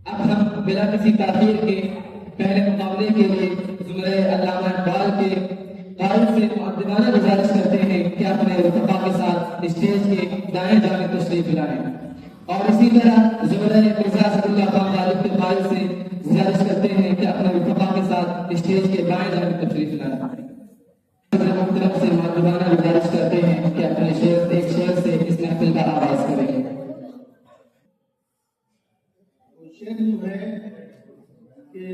اب ہم بلا کسی تاخیر کے پہلے مقابلے کے لیے زمرہ علامہ اقبال کے قائد سے مؤدبانہ گزارش کرتے ہیں کہ اپنے رفقا کے ساتھ اسٹیج کے دائیں جانب تشریف لائیں، اور اسی طرح زمرہ مرزا اسد اللہ خان غالب کے قائد سے گزارش کرتے ہیں کہ اپنے رفقا کے ساتھ اسٹیج کے بائیں جانب تشریف لائیں۔ محترم سے مؤدبانہ گزارش کرتے ہیں کہ اپنے ایک شعر سے اس محفل کا آغاز کریں۔ شعر جو ہے کہ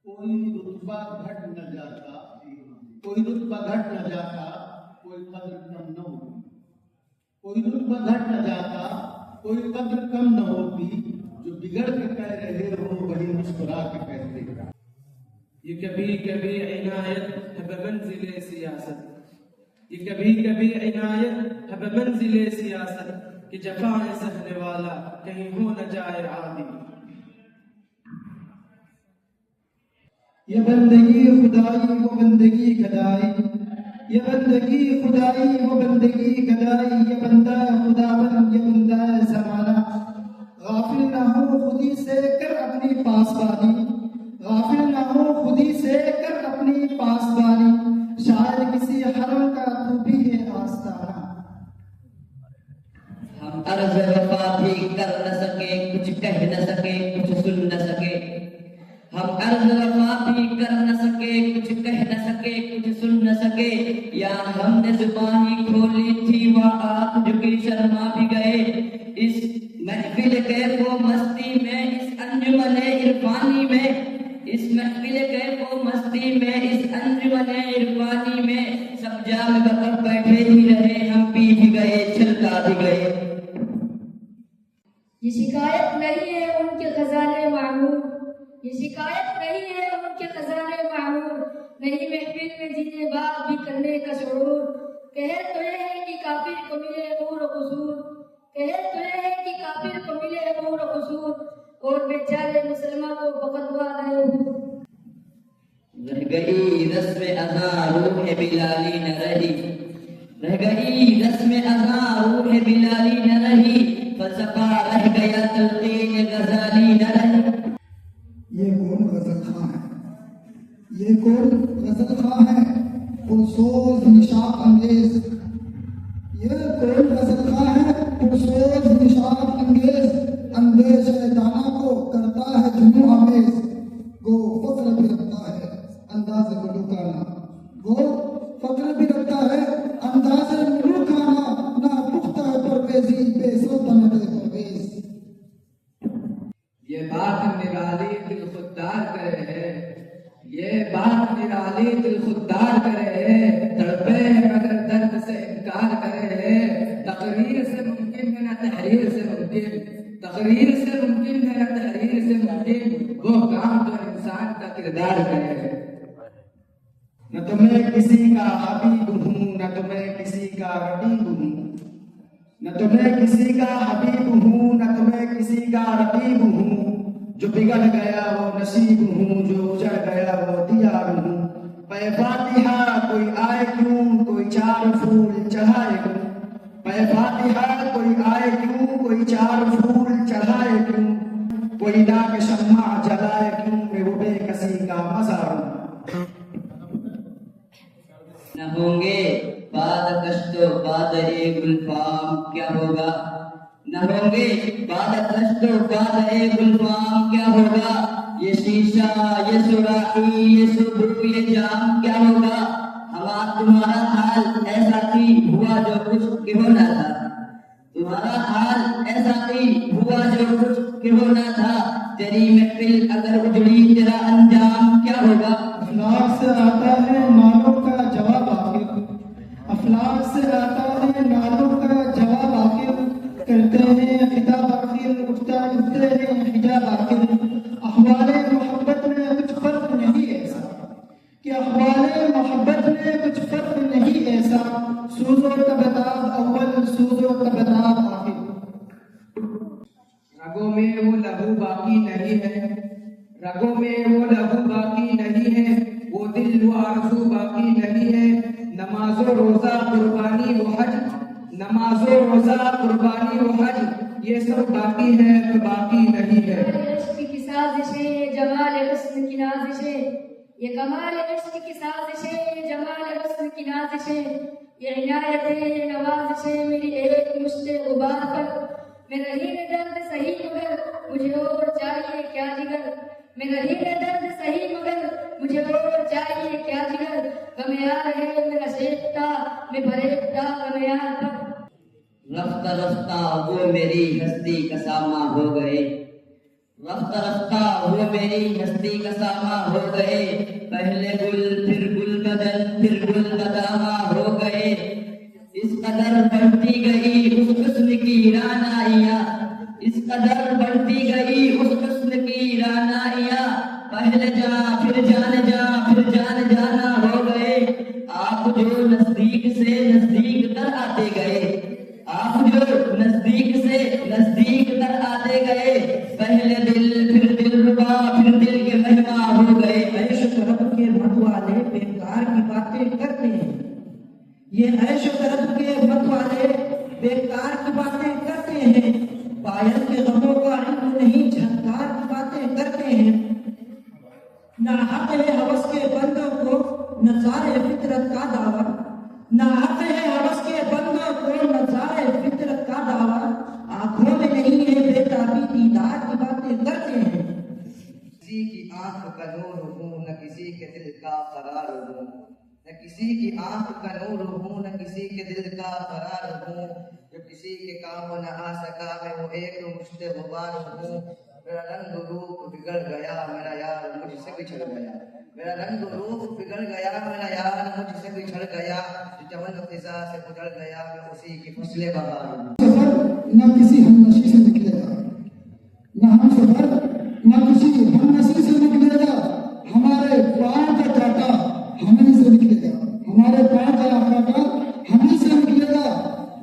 کوئی رتبہ گھٹ نہ جاتا، کوئی رتبہ گھٹ نہ جاتا، کوئی قدر کم نہ ہوتی، کوئی رتبہ گھٹ نہ جاتا، کوئی قدر کم نہ ہوتی، جو بگڑ کے کہہ رہے ہو وہی مسکرا کے کہتے ہیں۔ یہ کبھی کبھی عنایت ہے بمنزل سیاست، یہ کبھی کبھی عنایت ہے بمنزل سیاست، کہ جفائیں سہنے والا کہیں ہو نہ جائے عادی۔ یہ بندگی خدائی وہ بندگی گدائی، یہ بندگی خدائی وہ بندگی گدائی، یہ بندہ خدا بن یہ بندہ زمانہ، غافل نہ ہو خودی سے کر اپنی پاسبانی، غافل نہ ہو خودی سے کر اپنی پاسبانی، شاید کسی حرم کا تو بھی ہے آستانہ۔ ہم عرض وفا بھی کر نہ سکے، کچھ کہہ نہ سکے، کچھ سن نہ سکے، ہم عرض وفا بھی کر نہ سکے، کچھ کہہ نہ سکے، کچھ سن نہ سکے، یا ہم نے زبان ہی کھولی تھی وہ آنکھ جھکی شرما بھی گئے، اس محفل کیف و مستی میں، اس انجمن عرفانی میں، اس محفل کیف و مستی میں، اس انجمن عرفانی میں، سب جام بکر بیٹھے ہی رہے، ہم پی بھی گئے، چھلکا بھی گئے۔ یہ شکایت نہیں ہے ان کے خزانے معمور، یہ شکایت نہیں ہے ان کے خزانے معمور، نہیں محفل میں جینے باغ بھی کرنے کا شعور، کہے تو یہ ہے کہ کافر کو ملے نور و قصور، کہے تو یہ ہے کہ کافر کو ملے نور و قصور، اور بیچارے مسلمان کو بقدوا گئے۔ رہ گئی رسم ازاں روح بلالی نہ رہی، رہ گئی رسم ازاں روح بلالی نہ رہی، فلسفہ رہ گیا تلقین غزالی نہ رہی۔ یہ کون غزل خواں ہے، یہ کون غزل خواں ہے پرسوز نشاط انگیز، یہ کون غزل خواں ہے پرسوز نشاط انگیز، اندیش دانا کو کرتا ہے جنوں آمیز، گو فخر بھی رکھتا ہے انداز ملوکانہ، گو فخر بھی رکھتا ہے انداز ملوکانہ، نہ پختہ پرویزی بے سلطنت پرویز۔ یہ بات نرالی دل خوددار کرے ہے، یہ بات نرالی دل خوددار کرے ہے، تڑپے مگر درد سے انکار کرے ہے، تقریر سے ممکن ہے نہ تحریر سے ممکن، تقریر سے ممکن ہے نہ تحریر سے ممکن، وہ کام جو انسان کا کردار کرے ہے۔ نہ تو میں کسی کا حبیب ہوں، نہ تو میں کسی کا رقیب ہوں، نہ تو میں کسی کا حبیب ہوں، نہ تو میں کسی کا رقیب ہوں، جو بگڑ گیا وہ نصیب ہوں، جو اجڑ گیا وہ دیار ہوں، پے فاتحہ کوئی آئے کیوں، کوئی چار پھول چڑھائے کیوں، پے فاتحہ کوئی آئے کیوں، کوئی چار پھول چڑھائے کیوں، کوئی لاکھ شمع جلائے کیوں، میں وہ بے کسی کا مزار ہوں۔ نہ ہوں گے باد کشت و باد گلفام کیا ہوگا، نہ ہوں گے باد کشت و باد گلفام کیا ہوگا، یہ شیشہ یہ سراخی یہ سبو یہ جام کیا ہوگا، ہمارا تمہارا حال ایسا تھی ہوا جو کچھ کہ ہونا تھا، تمہارا حال ایسا تھی ہوا جو کچھ کہ ہونا تھا، تیری محفل اگر اجڑی تیرا انجام کیا ہوگا۔ افلاک سے آتا ہے نالوں کا جواب آخر، افلاک سے آتا ہے نالوں کا جواب آخر، کرتے ہیں خطاب آخر اٹھتے ہیں حجاب آخر، احوال محبت میں کچھ فرق نہیں ایسا، کہ احوال محبت میں کچھ فرق نہیں ایسا، سوز و تبتاب اول سوز و تبتاب آخر۔ رگوں میں وہ لہو باقی نہیں ہے، رگوں میں وہ لہو باقی نہیں ہے، وہ دل و آرزو باقی نہیں ہے، نماز و روزہ قربانی و حج، نماز و روزہ قربانی و حج، یہ سب باقی ہے تو باقی نہیں ہے. عشق کی سازشیں جمال حسن کی نازشیں، یہ کمال عشق کی سازشیں یہ جمال حسن کی نازشیں، یہ عنایتیں یہ نوازشیں میری ایک مشت غبار پر. میں رہی نہ درد صحیح مگر مجھے اور چاہیے کیا جگر، میں رہی نہ درد صحیح مگر مجھے اور چاہیے کیا جگر. غم یار ہے میرا شیفتہ میں پریشتہ غم یار پر. رفتہ رفتہ وہ میری ہستی کا ساماں ہو گئے، رفتہ رفتہ وہ میری ہستی کا ساماں ہو گئے. پہلے گل پھر گل بدل پھر گل بداماں ہو گئے. اس قدر بڑھتی گئی اس قسم کی رانائیاں، اس قدر بڑھتی گئی اس قسم کی رانائیاں. پہلے جا پھر جان جانا ہو گئے. آپ جو نزدیک سے نزدیک تر آتے گئے، آپ جو نزدیک سے نزدیک تر آتے گئے. پہلے دل پھر دل ربا پھر دل کے مہما ہو گئے. عیش و طرب کے مت والے بیکار کی باتیں کرتے ہیں، یہ عیش و طرب کے مت والے بیکار کی باتیں کرتے ہیں. پائل کے غموں کا علم نہیں جھنکار کی باتیں کرتے ہیں. نہ حق ہے ہوس کے بندوں کو نظارے فطرت کا دعویٰ، نہ حق ہے ہوس کے بندوں کو نظارے فطرت کا دعویٰ. آنکھوں میں نہیں ہے بےتابی دیدار کی باتیں کرتے ہیں. کسی کی آنکھ کا نور ہوں نہ کسی کے دل کا قرار ہوں، نہ کسی کی آنکھ کا نور ہوں نہ کسی کے دل کا قرار ہوں. جو کسی کے کام نہ آ سکا میں وہ ایک مشت غبار ہوں. میرا رنگ روپ بگڑ گیا میرا یار مجھ سے بچھڑ گیا، میرا رنگ روپ بگڑ گیا میرا یار مجھ سے بچھڑ گیا. جو چمن فضا سے گزر گیا میں اسی کی فصل بہار ہوں. سفر نہ کسی ہم نشی سے نکلے گا، نہ ہم سفر نہ کسی ہم نشی سے نکلے گا. ہمارے پاؤں کا کاٹا ہمیں سے نکلے گا، ہمارے پاؤں کا کاٹا ہمیں سے نکلے گا.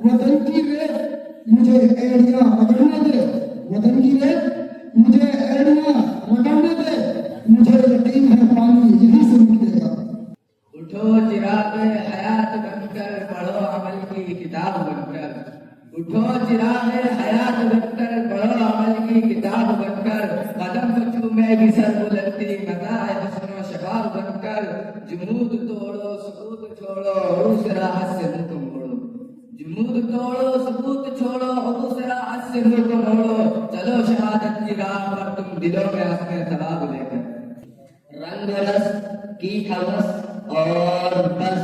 وطن کی ریت مجھے ایڑیاں رگڑنے دے، وطن کی ریت مجھے ایڑیاں رگڑنے دے. مجھے یقین ہے پانی یہیں سے نکلے گا. اٹھو چراغ حیات بن کر پڑھو عمل کی کتاب بن کر، اٹھو چراغ حیات بن کر پڑھو عمل کی کتاب بن کر. قدم چومے گی سر بلندی مزاح حسن و شباب بن کر. جمود توڑو سکوت چھوڑو عروس راحت سے منہ کو موڑو، جمود توڑو سکوت چھوڑو عروس راحت سے منہ کو موڑو. چلو شہادت کی راہ پر تم دلوں میں اپنے ثواب لے کر. رنگ رس کی ہوس اور بس،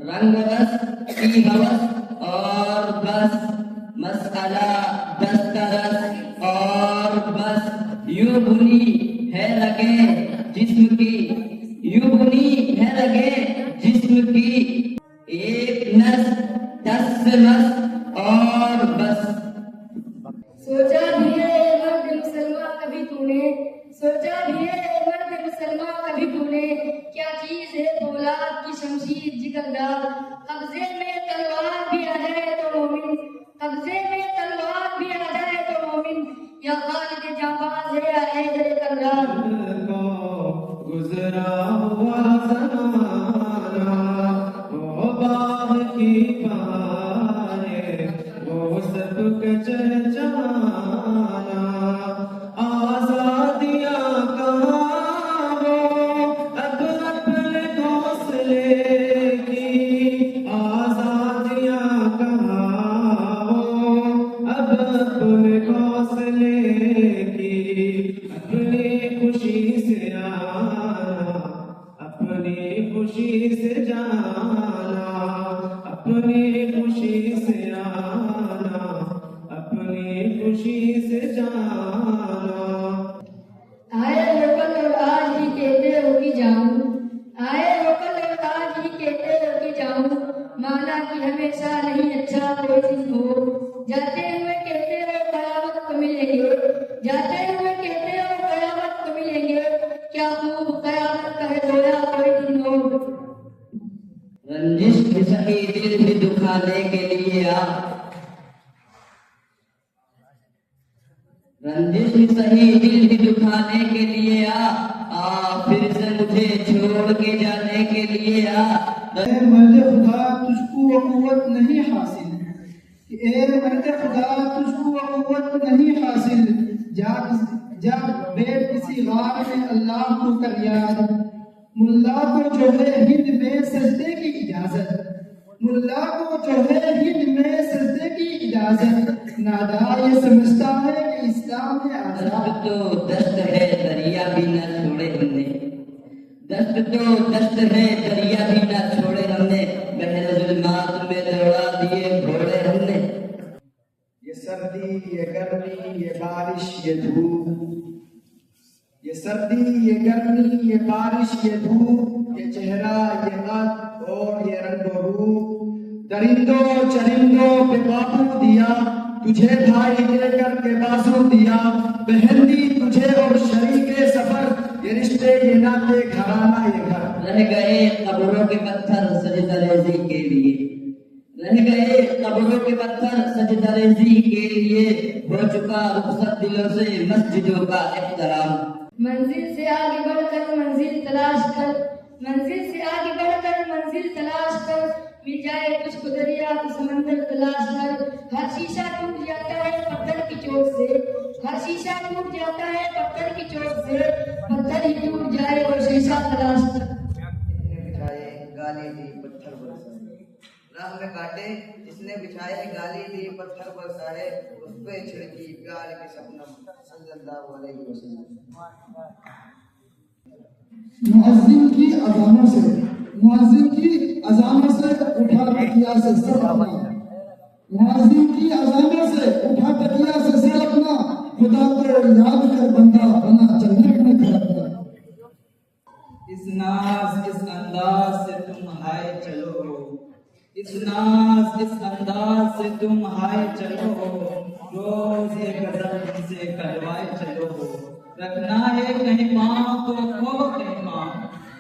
رنگ رس کی ہوس اور بس. مسئلہ دسترس اور بس. یوں بنی ہے لگے جسم کی، یوں بنی ہے لگے جسم کی. ایک نس 10 مس اور بس. سوچا بھی ہے مرد مسلمان کبھی تو نے، سوچا بھی ہے مرد مسلمان کبھی تو نے، کیا چیز ہے فولاد کی شمشیر جگردار. قبضے میں تلوار بھی آ جائے تو مومن، قبضے میں تلوار بھی آ جائے تو مومن. یا خالد جانباز ہے یا حیدر کرار. گزرا ہوا زمانہ وہ باغ کی بہاریں وہ سب کچھ جانا. آزادیاں کہاں وہ اب اپنے گھونسلے کی، آزادیاں کہاں وہ اب اپنے گھونسلے کی. اپنی خوشی سے آنا اپنی خوشی سے جانا، اپنی خوشی سے آنا اپنی خوشی سے جانا. آئے ہو کل اور آج ہی کہتے ہو کہ جاؤں، آئے ہو کل اور آج ہی کہتے ہو کہ جاؤں. مانا کہ ہمیشہ نہیں اچھا کوئی دن ہو، جاتے ہوئے کہتے ہو قیامت کو ملیں گے، جاتے ہوئے کہتے ہو قیامت کو ملیں گے. کیا خوب قیامت کا ہے گویا کوئی دن ہو. رنجش بھی سہی دل بھی دکھانے کے لیے آ، رنجش بھی سہی دل بھی دکھانے کے لیے آ پھر سے مجھے چھوڑ کے جانے کے لیے آ. اے مرد خدا تجھ کو قوت نہیں حاصل، اے مرد خدا تجھ کو جب بیٹھ کسی غار میں اللہ کو کر یاد، ملا کو جو ہے ہند میں سجدے کی اجازت، ملا کو جو ہے ہند میں سجدے کی اجازت، نادا یہ سمجھتا ہے کہ اسلام ہے آزاد۔ دست تو دست ہے دریا بھی نہ چھوڑے ہم نے، دست تو دست ہے دریا بھی نہ چھوڑے ہم نے، بحر ظلمات میں دوڑا دیے گھوڑے ہم نے۔ یہ سردی، یہ گرمی، یہ بارش، یہ دھوپ، یہ سردی، یہ گرمی، یہ بارش، یہ دھوپ، یہ چہرہ، یہ قد اور یہ رنگ و روپ، درندوں چرندوں پہ قابو دیا، تجھے بھائی دے کر کے بازو دیا، بہن دی تجھے اور شریک سفر، یہ رشتے یہ ناطے گھرانہ یہ گھر۔ رہ گئے قبروں کے پتھر سجدہ ریزی کے لیے، رہ گئے قبروں کے پتھر سجدہ ریزی کے لیے، ہو چکا رخصت دلوں سے مسجدوں کا احترام۔ منزل سے آگے بڑھ کر منزل تلاش کر، منزل سے آگے بڑھ کر منزل تلاش کر، مل جائے تجھ کو دریا تو سمندر تلاش کر، ہر شیشہ ٹوٹ جاتا ہے پتھر کی چوٹ سے، ہر شیشہ ٹوٹ جاتا ہے پتھر کی چوٹ سے، پتھر ہی ٹوٹ جائے اور شیشہ تلاش کر۔ بچھائے گالی دی پتھر برسائے، راہ میں کاٹے جس نے بچھائے گالی دی پتھر برسائے، اس پہ چھڑکی پیار کے شبنم صلی اللہ علیہ وسلم۔ مؤذن کی اذانوں سے، مؤذن کی اذانوں سے اٹھا تکیا سے سر اپنا، مؤذن کی اذانوں سے اٹھا تکیا سے سر اپنا، خدا کو یاد کر بندہ بنا جنت میں کھڑا۔ اس ناز اس انداز سے تم ہائے چلو، اس ناز اس انداز سے تم ہائے چلو، روز ایک غزل سے کروائے چلو، رکھنا ہے کہیں پاؤں تو رکھو کہیں پاؤں،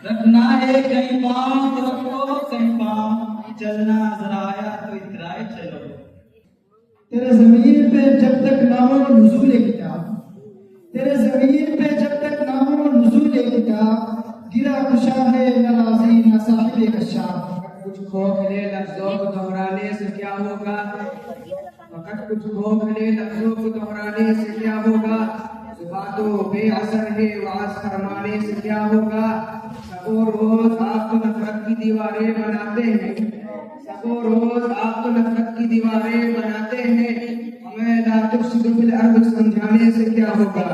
رکھنا ہے کہیں پاؤں تو رکھو کہیں پاؤں، چلنا ذرا آیا تو اترائے چلو۔ تیرے زمین پہ جب تک نہ ہو نزول کتاب، تیرے زمین پہ جب تک نہ ہو نزول کتاب، گرا کشا ہے نہ راضی نہ صاحب کشاف۔ کچھ کھوکھلے لفظوں کو دہرانے سے کیا ہوگا، فقط کچھ کھوکھلے لفظوں کو دہرانے سے کیا ہوگا، زبان تو بے اثر ہے وعظ فرمانے سے کیا ہوگا، سبو روز آپ تو نفرت کی دیواریں بناتے ہیں، سبو روز آپ تو نفرت کی دیواریں بناتے ہیں، ہمیں لا تفسد فی الارض سمجھانے سے کیا ہوگا۔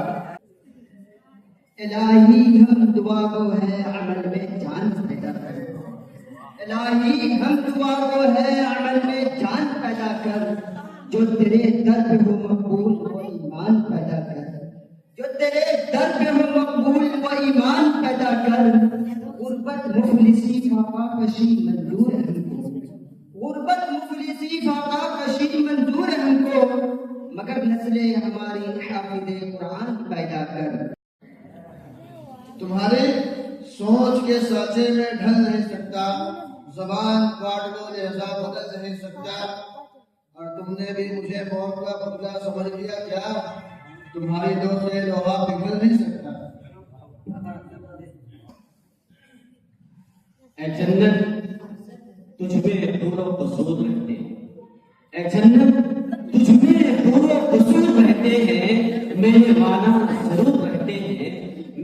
الہی ہم دعا کو ہے عمل میں جان پیدا کر، الہی ہم دعا کو ہے عمل میں جان پیدا کر، جو تیرے در پہ ہو مقبول وہ ایمان پیدا کر، جو تیرے در پہ ہو مقبول وہ ایمان پیدا کر، غربت مفلسی فاقہ کشی منظور ہے ہم کو، غربت مفلسی فاقہ کشی منظور ہے ہم کو، مگر نسل ہماری حافظ قرآن پیدا کر۔ تمہاری سوچ کے سانچے میں ڈھل نہیں سکتا، زبان کاٹ دو لہجہ بدل نہیں سکتا، اور تم نے بھی مجھے موت کا بدلہ سمجھ لیا کیا، تمہاری دو سے لوہا پگھل نہیں سکتا۔ اے جنت تجھ میں نور و قصور رہتے ہیں، اے جنت تجھ میں نور و قصور رہتے ہیں، میرے معنی ضرور رہتے ہیں،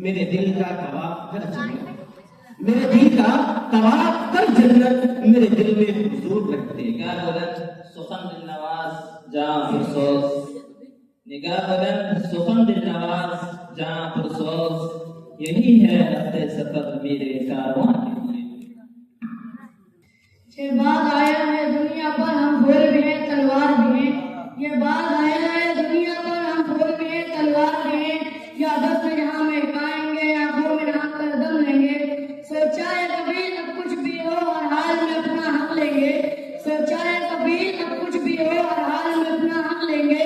میرے دل کا طواف کر جنت، میرے دل کا طواف کر جنت، میرے دل میں حضور رکھتے۔ نگاہ بلند سخن دل نواز جاں پرسوز، نگاہ بلند سخن دل نواز جاں پرسوز، یہی ہے رفت سفر میرے کارواں کے لیے۔ یہ باغ آیا ہے دنیا پر ہم پھول بھی ہیں تلوار بھی ہیں، یہ باغ آیا ہے دنیا پر ہم پھول بھی ہیں تلوار بھی ہیں، یا دست یہاں میں کھائیں گے آنکھوں میں ڈھانپ کر دم لیں گے، سوچا ہے کبھی اب کچھ بھی ہو ہر حال میں اپنا حق لیں گے، سوچا ہے کبھی اب کچھ بھی ہو ہر حال میں اپنا حق لیں گے،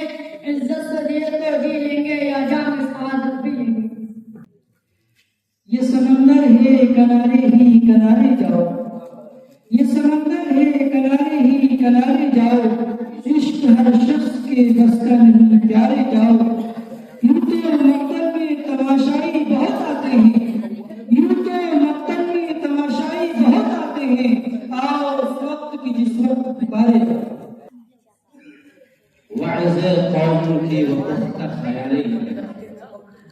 عزت سے دیے تو جی لیں گے یا جان میں سعادت بھی لیں گے۔ یہ سمندر ہے کنارے ہی کنارے جاؤ، یہ سمندر ہے کنارے ہی کنارے جاؤ، عشق ہر شخص کے بس کا نہیں پیارے جاؤ، یوں تو مقتل میں تماشائی بہت آتے ہیں، یوں تو مقتل میں تماشائی بہت آتے ہیں، آؤ اس وقت کی جس وقت پارے جاؤ۔ وعظ قوم کی وقت کا خیال ہی ہے،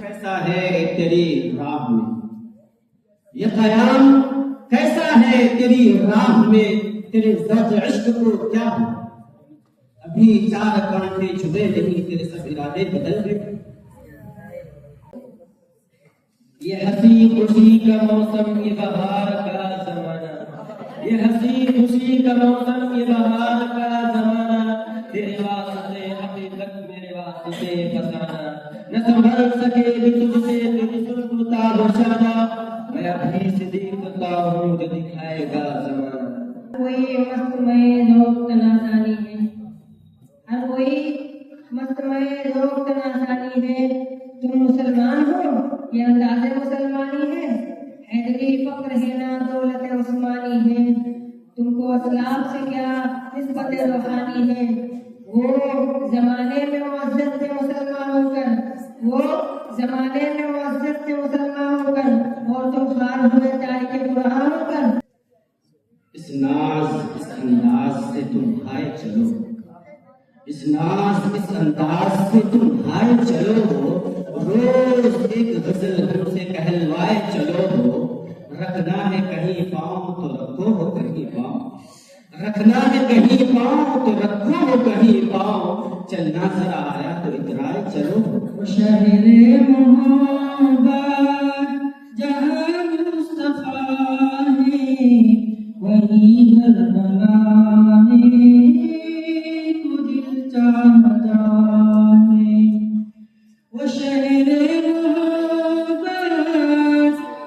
کیسا ہے تیری راہ میں یہ قیام، کیسا ہے تیری راہ میں تیرے ذات عشق کو کیا ہو؟ ابھی 4 کانٹے چھپے نہیں، تیرے سب ارادے بدل گئے۔ یہ ہنسی خوشی کا موسم، یہ بہار کا زمانہ، یہ ہنسی خوشی کا موسم، یہ بہار کا زمانہ، تیرے واسطے حقیقت میرے واسطے فسانہ، نہ سنبھل سکے بھی تجھ سے تیری سلطہ بشانہ، میں ابھی سے دیکھتا ہوں جو دکھائے گا زمانہ۔ کوئی مستمع ذوق تناسانی ہے، ہر کوئی مستمع ذوق تناسانی ہے۔ تم مسلمان ہو یہ انداز مسلمانی ہے، حیدری فخر ہے نہ دولت عثمانی ہے، تم کو اسلاف سے کیا نسبت روحانی ہے، وہ زمانے میں معزز تھے مسلمان ہو کر، وہ زمانے میں معزز تھے مسلمان ہو کر، اور تم خار ہوئے تاریخ قرآن ہو کر۔ اس ناز اس انداز سے تم ہائے چلو، اس ناز اس انداز سے تم ہائے چلو، روز ایک غزل ہم سے کہلوائے چلو، رکھنا ہے کہیں پاؤں تو رکھو ہو کہیں پاؤں، رکھنا ہے کہیں پاؤں تو رکھو ہو کہیں پاؤں، چلنا ذرا آیا تو اترائے چلو۔ شہر محبت جہاں مصطفیٰ ہے وہی گھر بنانے کو دل چاہتا ہے، وہ شہر محبت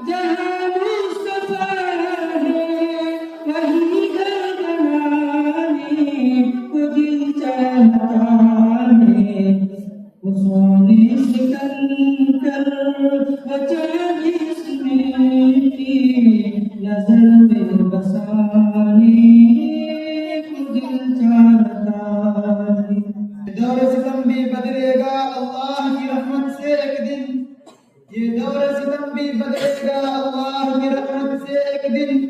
جہاں مصطفیٰ ہے وہی گھر بنانے کو دل چاہتا ہے، وہ سونے سے کن کر بچا جس میں کی نظر میں بسانے کو دل چاہتا ہے۔ دور ستم بھی بدلے گا اللہ کی رحمت سے ایک دن، یہ دور ستم بھی بدلے گا اللہ کی رحمت سے ایک دن،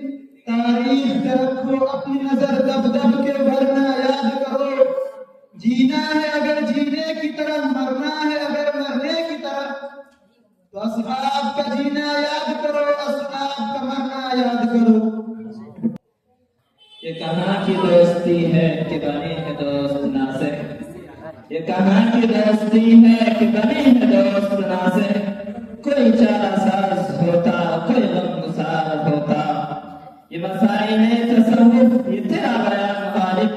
تاریخ پہ رکھو اپنی نظر دب دب کے ورنہ یاد کرو، جینا ہے اگر جینے کی طرح، مرنا ہے اگر مرنے کی طرح، تو اصحاب کا جینا یاد کرو، اصحاب کا مرنا یاد کرو۔ یہ کہاں کی دوستی ہے کہ بنے ہیں دوست ناصر، یہ کہاں کی دوستی ہے کہ بنے ہیں دوست ناصر، کوئی چارہ ساز ہوتا کوئی غم گسار ہوتا، یہ مسائل تصوف یہ تیرا بیان غالب،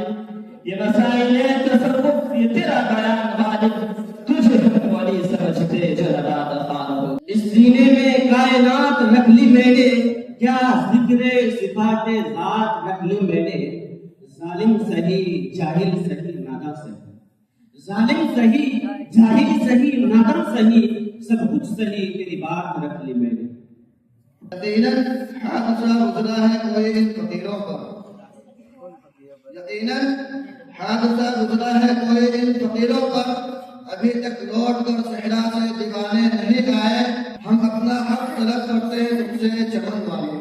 یہ مسائل تصوف یہ تیرا بیان غالب، تجھے ہم ولی سمجھتے جو نبات خان ہو۔ اس سینے میں کائنات رکھ لی میں نے، کیا ذکر صفات ذات رکھ لی میں نے، ظالم سہی جاہل سہی نادم سہی، ظالم سہی جاہل سہی نادم سہی، سب کچھ سہی تیری بات رکھ لی میں نے۔ یقیناً حادثہ گزرا ہے کوئی ان فقیروں پر، یقیناً حادثہ گزرا ہے کوئی ان فقیروں پر، ابھی تک لوٹ کر صحرا سے دیوانے نہیں آئے، ہم اپنا حق طلب کرتے ہیں تم سے چمن والوں،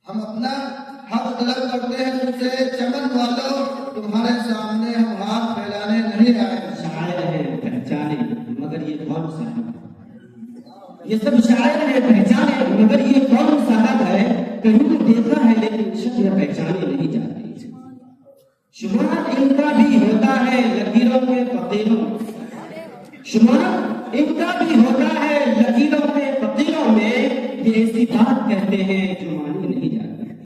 ہم اپنا حق طلب کرتے ہیں تم سے چمن والوں، تمہارے سامنے ہم ہاتھ پھیلانے نہیں آئے۔ شاعر ہے پہچانے مگر یہ کون سا ہے، یہ سب شاعر ہے پہچانے مگر یہ کون صاحب ہے، کہیں تو دیکھا ہے لیکن شکل پہچانے نہیں جاتی، شمار ان کا بھی ہوتا ہے لکیروں کے فقیروں، شمار ان کا بھی ہوتا ہے لکیروں کے فقیروں میں، یہ ایسی بات کہتے ہیں جو مانی نہیں